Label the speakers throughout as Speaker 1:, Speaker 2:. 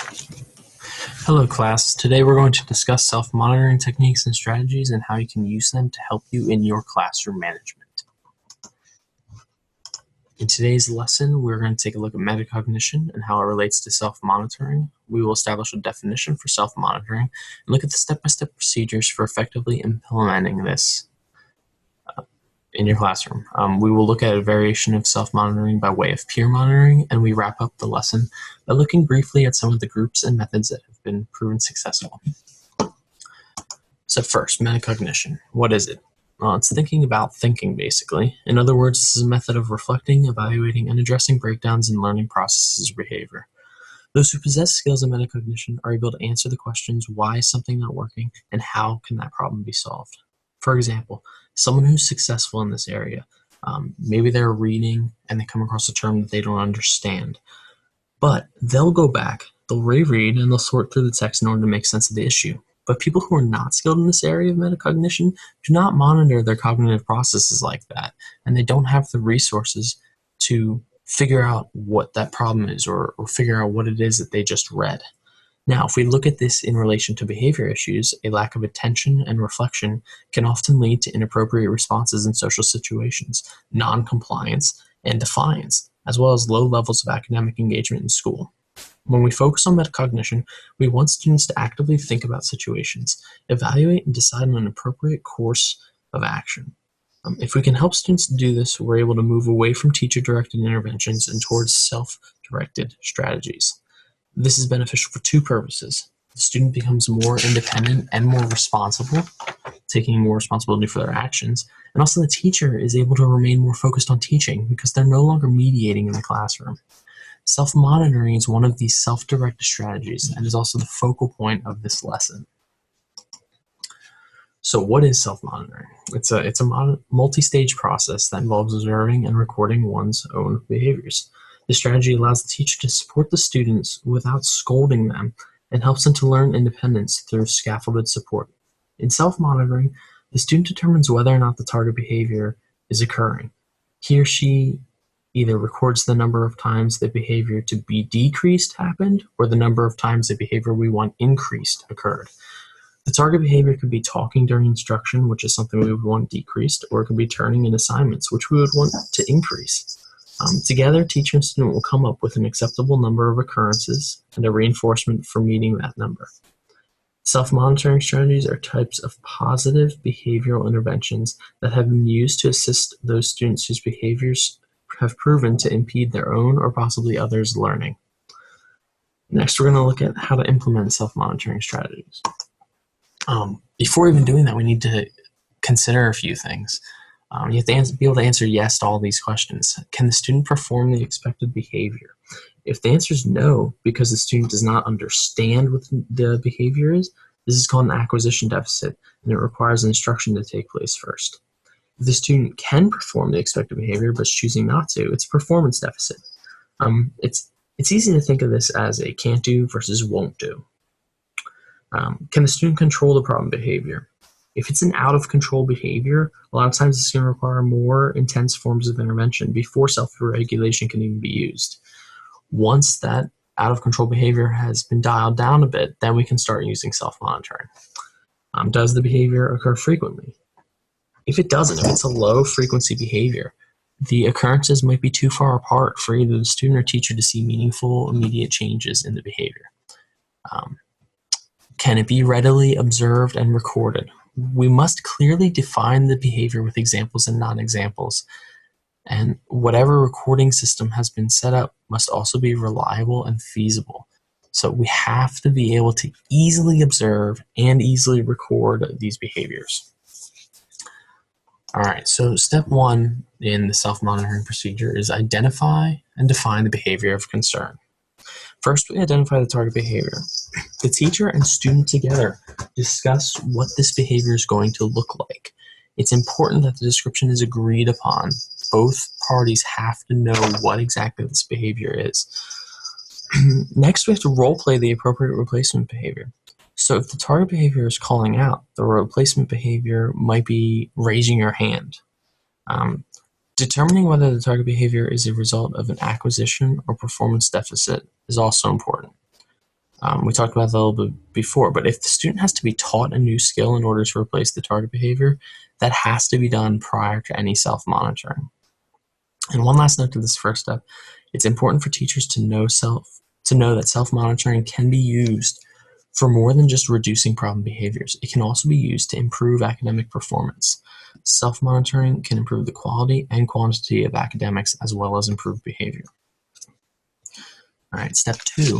Speaker 1: Hello class, today we're going to discuss self-monitoring techniques and strategies and how you can use them to help you in your classroom management. In today's lesson, we're going to take a look at metacognition and how it relates to self-monitoring. We will establish a definition for self-monitoring and look at the step-by-step procedures for effectively implementing this in your classroom. We will look at a variation of self-monitoring by way of peer monitoring, and we wrap up the lesson by looking briefly at some of the groups and methods that have been proven successful. So first, metacognition. What is it? Well, it's thinking about thinking, basically. In other words, this is a method of reflecting, evaluating, and addressing breakdowns in learning processes or behavior. Those who possess skills in metacognition are able to answer the questions, why is something not working, and how can that problem be solved? For example, someone who's successful in this area, maybe they're reading and they come across a term that they don't understand, but they'll go back, they'll reread, and they'll sort through the text in order to make sense of the issue. But people who are not skilled in this area of metacognition do not monitor their cognitive processes like that, and they don't have the resources to figure out what that problem is or figure out what it is that they just read. Now, if we look at this in relation to behavior issues, a lack of attention and reflection can often lead to inappropriate responses in social situations, non-compliance, and defiance, as well as low levels of academic engagement in school. When we focus on metacognition, we want students to actively think about situations, evaluate, and decide on an appropriate course of action. If we can help students do this, we're able to move away from teacher-directed interventions and towards self-directed strategies. This is beneficial for two purposes. The student becomes more independent and more responsible, taking more responsibility for their actions, and also the teacher is able to remain more focused on teaching because they're no longer mediating in the classroom. Self-monitoring is one of these self-directed strategies and is also the focal point of this lesson. So what is self-monitoring? It's a multi-stage process that involves observing and recording one's own behaviors. This strategy allows the teacher to support the students without scolding them and helps them to learn independence through scaffolded support. In self-monitoring, the student determines whether or not the target behavior is occurring. He or she either records the number of times the behavior to be decreased happened or the number of times the behavior we want increased occurred. The target behavior could be talking during instruction, which is something we would want decreased, or it could be turning in assignments, which we would want to increase. Together, teacher and student will come up with an acceptable number of occurrences and a reinforcement for meeting that number. Self-monitoring strategies are types of positive behavioral interventions that have been used to assist those students whose behaviors have proven to impede their own or possibly others' learning. Next, we're going to look at how to implement self-monitoring strategies. Before even doing that, we need to consider a few things. You have to be able to answer yes to all these questions. Can the student perform the expected behavior? If the answer is no, because the student does not understand what the behavior is, this is called an acquisition deficit, and it requires instruction to take place first. If the student can perform the expected behavior but is choosing not to, it's a performance deficit. It's easy to think of this as a can't do versus won't do. Can the student control the problem behavior? If it's an out-of-control behavior, a lot of times it's going to require more intense forms of intervention before self-regulation can even be used. Once that out-of-control behavior has been dialed down a bit, then we can start using self-monitoring. Does the behavior occur frequently? If it doesn't, if it's a low-frequency behavior, the occurrences might be too far apart for either the student or teacher to see meaningful, immediate changes in the behavior. Can it be readily observed and recorded? We must clearly define the behavior with examples and non-examples, and whatever recording system has been set up must also be reliable and feasible. So we have to be able to easily observe and easily record these behaviors. All right, so step one in the self-monitoring procedure is identify and define the behavior of concern. First, we identify the target behavior. The teacher and student together discuss what this behavior is going to look like. It's important that the description is agreed upon. Both parties have to know what exactly this behavior is. Next, we have to role play the appropriate replacement behavior. So if the target behavior is calling out, the replacement behavior might be raising your hand. Determining whether the target behavior is a result of an acquisition or performance deficit is also important. We talked about that a little bit before, but if the student has to be taught a new skill in order to replace the target behavior, that has to be done prior to any self-monitoring. And one last note to this first step, it's important for teachers to know that self-monitoring can be used for more than just reducing problem behaviors. It can also be used to improve academic performance. Self-monitoring can improve the quality and quantity of academics as well as improve behavior. All right, step 2,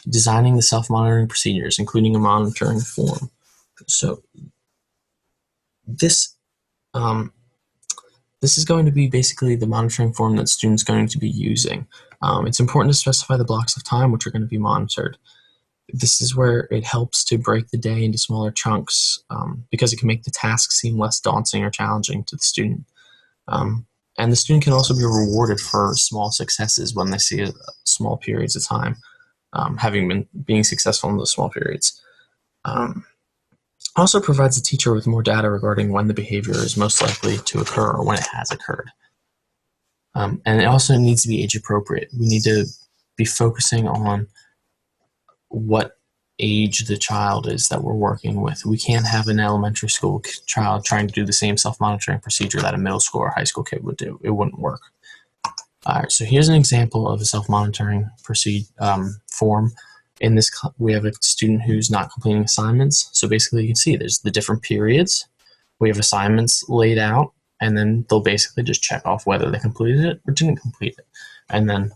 Speaker 1: designing the self-monitoring procedures, including a monitoring form. So this is going to be basically the monitoring form that the student's going to be using. It's important to specify the blocks of time which are going to be monitored. This is where it helps to break the day into smaller chunks because it can make the task seem less daunting or challenging to the student. And the student can also be rewarded for small successes when they see small periods of time, being successful in those small periods. Also provides the teacher with more data regarding when the behavior is most likely to occur or when it has occurred. And it also needs to be age appropriate. We need to be focusing on what age the child is that we're working with. We can't have an elementary school child trying to do the same self-monitoring procedure that a middle school or high school kid would do. It wouldn't work. All right, so here's an example of a self-monitoring form. In this, we have a student who's not completing assignments. So basically you can see there's the different periods. We have assignments laid out, and then they'll basically just check off whether they completed it or didn't complete it, and then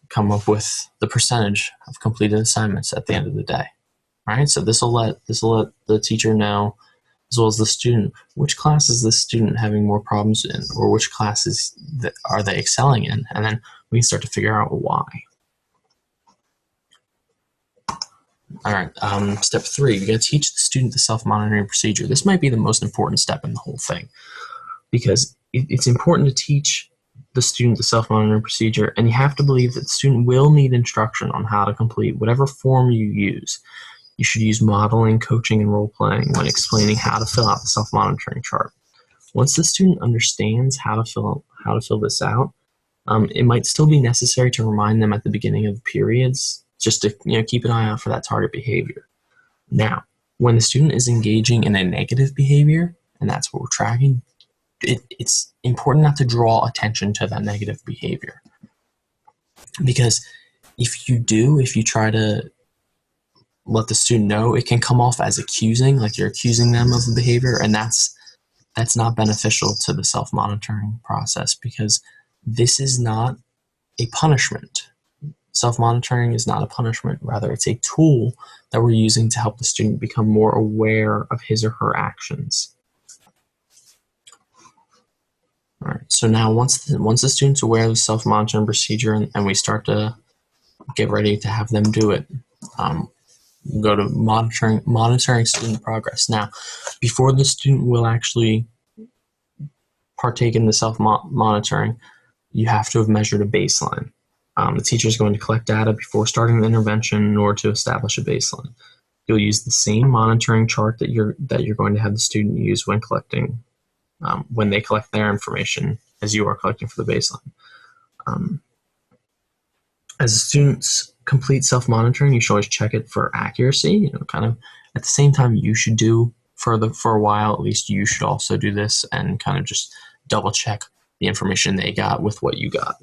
Speaker 1: come up with the percentage of completed assignments at the end of the day. All right, so this will let the teacher know, as well as the student, which class is this student having more problems in, or which classes are they excelling in, and then we can start to figure out why. All right, step 3, you're going to teach the student the self-monitoring procedure. This might be the most important step in the whole thing, because it's important to teach the student the self-monitoring procedure, and you have to believe that the student will need instruction on how to complete whatever form you use. You should use modeling, coaching, and role-playing when explaining how to fill out the self-monitoring chart. Once the student understands how to fill this out, it might still be necessary to remind them at the beginning of the periods, just to keep an eye out for that target behavior. Now, when the student is engaging in a negative behavior, and that's what we're tracking, it's important not to draw attention to that negative behavior. Because if you try to let the student know, it can come off as accusing, like you're accusing them of the behavior, and that's not beneficial to the self-monitoring process, because this is not a punishment. Self-monitoring is not a punishment, rather it's a tool that we're using to help the student become more aware of his or her actions. All right, so now once the student's aware of the self-monitoring procedure and we start to get ready to have them do it, we'll go to monitoring student progress. Now, before the student will actually partake in the self-monitoring, you have to have measured a baseline. The teacher is going to collect data before starting the intervention in order to establish a baseline. You'll use the same monitoring chart that you're going to have the student use when collecting, when they collect their information, as you are collecting for the baseline. As the students complete self-monitoring, you should always check it for accuracy. Kind of at the same time you should do for a while, at least you should also do this and kind of just double check the information they got with what you got.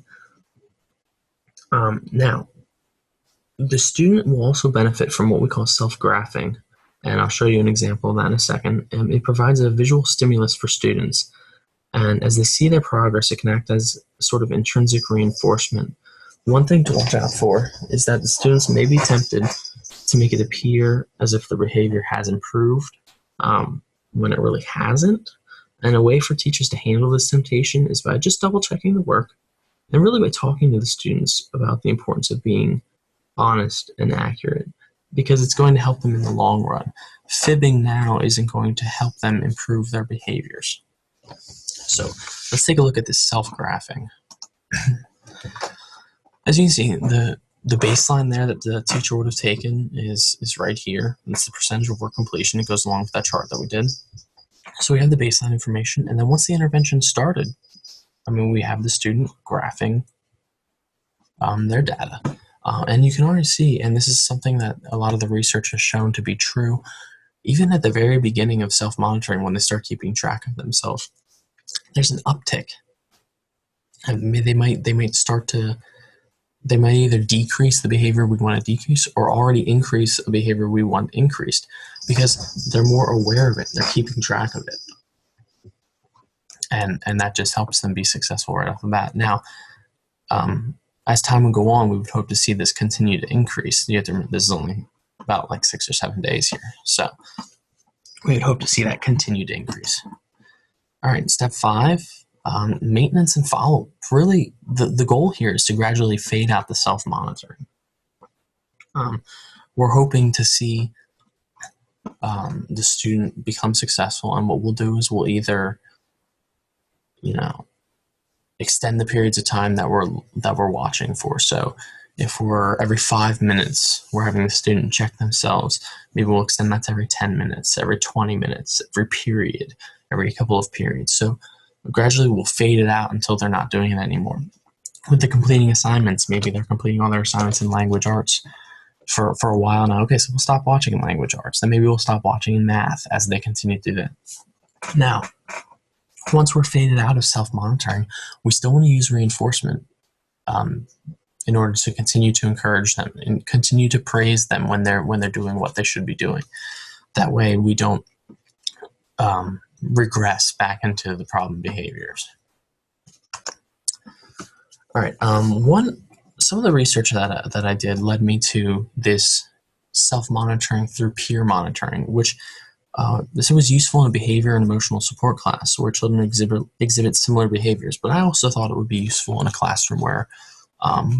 Speaker 1: Now, the student will also benefit from what we call self-graphing, and I'll show you an example of that in a second. It provides a visual stimulus for students, and as they see their progress, it can act as a sort of intrinsic reinforcement. One thing to watch out for is that the students may be tempted to make it appear as if the behavior has improved when it really hasn't, and a way for teachers to handle this temptation is by just double-checking the work, and really by talking to the students about the importance of being honest and accurate, because it's going to help them in the long run. Fibbing now isn't going to help them improve their behaviors. So let's take a look at this self-graphing. As you can see, the baseline there that the teacher would have taken is right here. It's the percentage of work completion. It goes along with that chart that we did. So we have the baseline information, and then once the intervention started, we have the student graphing their data. And you can already see, and this is something that a lot of the research has shown to be true, even at the very beginning of self-monitoring, when they start keeping track of themselves, there's an uptick. And they might either decrease the behavior we want to decrease or already increase a behavior we want increased, because they're more aware of it. They're keeping track of it. And that just helps them be successful right off the bat. Now, as time would go on, we would hope to see this continue to increase. This is only about like 6 or 7 days here. So we would hope to see that continue to increase. All right, step 5, maintenance and follow-up. Really, the goal here is to gradually fade out the self-monitoring. We're hoping to see the student become successful, and what we'll do is we'll either, extend the periods of time that we're watching for. So if we're every 5 minutes, we're having the student check themselves, maybe we'll extend that to every 10 minutes, every 20 minutes, every period, every couple of periods. So gradually we'll fade it out until they're not doing it anymore. With the completing assignments, maybe they're completing all their assignments in language arts for a while now. Okay, so we'll stop watching in language arts. Then maybe we'll stop watching in math as they continue to do that. Now, once we're faded out of self-monitoring, we still want to use reinforcement in order to continue to encourage them and continue to praise them when they're doing what they should be doing. That way we don't regress back into the problem behaviors. All right, some of the research that I did led me to this self-monitoring through peer monitoring, which this was useful in a behavior and emotional support class where children exhibit similar behaviors, but I also thought it would be useful in a classroom where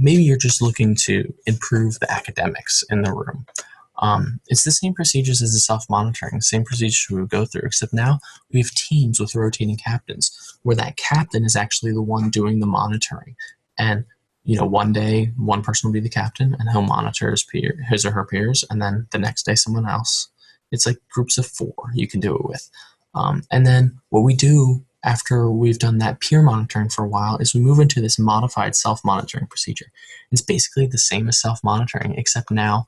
Speaker 1: maybe you're just looking to improve the academics in the room. It's the same procedures as the self-monitoring, the same procedures we would go through, except now we have teams with rotating captains where that captain is actually the one doing the monitoring. And one day one person will be the captain and he'll monitor his or her peers, and then the next day someone else. It's like groups of 4 you can do it with. And then what we do after we've done that peer monitoring for a while is we move into this modified self-monitoring procedure. It's basically the same as self-monitoring, except now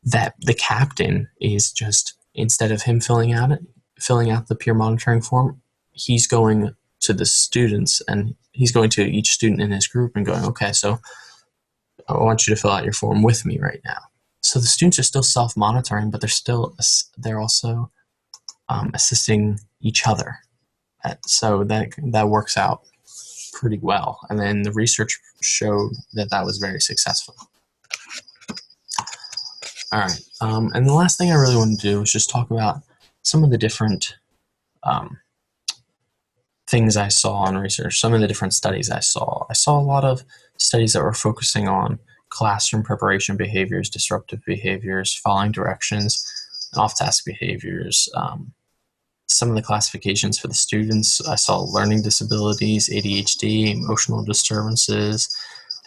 Speaker 1: that the captain is just, instead of him filling out the peer monitoring form, he's going to the students and he's going to each student in his group and going, okay, so I want you to fill out your form with me right now. So the students are still self-monitoring, but they're also assisting each other. So that works out pretty well. And then the research showed that was very successful. All right. And the last thing I really want to do is just talk about some of the different things I saw in research, some of the different studies I saw. I saw a lot of studies that were focusing on classroom preparation behaviors, disruptive behaviors, following directions, off-task behaviors. Some of the classifications for the students, I saw learning disabilities, ADHD, emotional disturbances.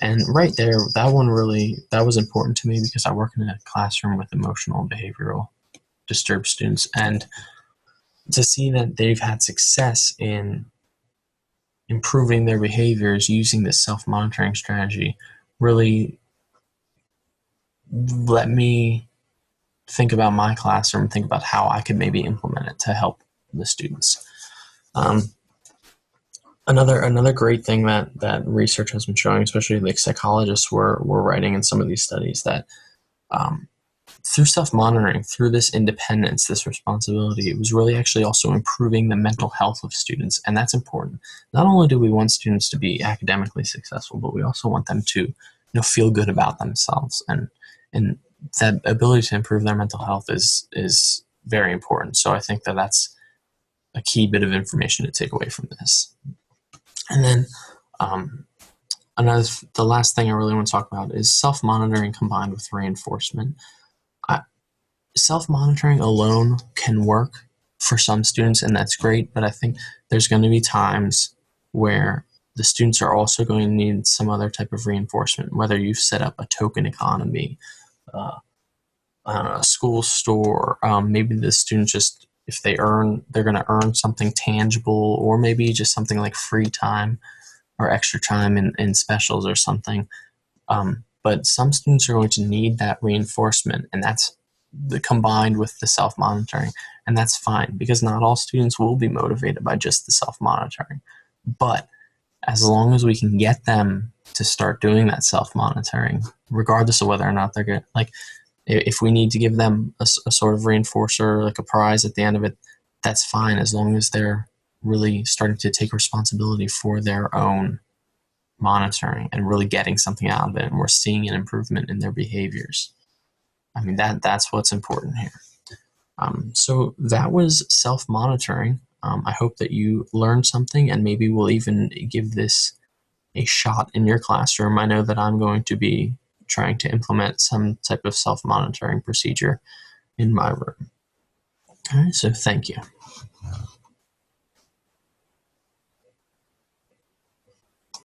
Speaker 1: And right there, that was important to me because I work in a classroom with emotional and behavioral disturbed students. And to see that they've had success in improving their behaviors using this self-monitoring strategy really let me think about my classroom, think about how I could maybe implement it to help the students. Another great thing that research has been showing, especially like psychologists were writing in some of these studies, that through self-monitoring, through this independence, this responsibility, it was really actually also improving the mental health of students, and that's important. Not only do we want students to be academically successful, but we also want them to feel good about themselves, and that ability to improve their mental health is very important. So I think that's a key bit of information to take away from this. And then the last thing I really want to talk about is self-monitoring combined with reinforcement. Self-monitoring alone can work for some students, and that's great, but I think there's going to be times where the students are also going to need some other type of reinforcement, whether you've set up a token economy, a school store, maybe the students just, if they're going to earn something tangible, or maybe just something like free time or extra time in specials or something. But some students are going to need that reinforcement, and that's combined with the self-monitoring, and that's fine because not all students will be motivated by just the self-monitoring. But as long as we can get them to start doing that self-monitoring, regardless of whether or not they're good, like if we need to give them a sort of reinforcer, like a prize at the end of it, that's fine as long as they're really starting to take responsibility for their own monitoring and really getting something out of it, and we're seeing an improvement in their behaviors. I mean, that's what's important here. So that was self-monitoring. I hope that you learned something, and maybe we'll even give this a shot in your classroom. I know that I'm going to be trying to implement some type of self-monitoring procedure in my room. All right, so thank you.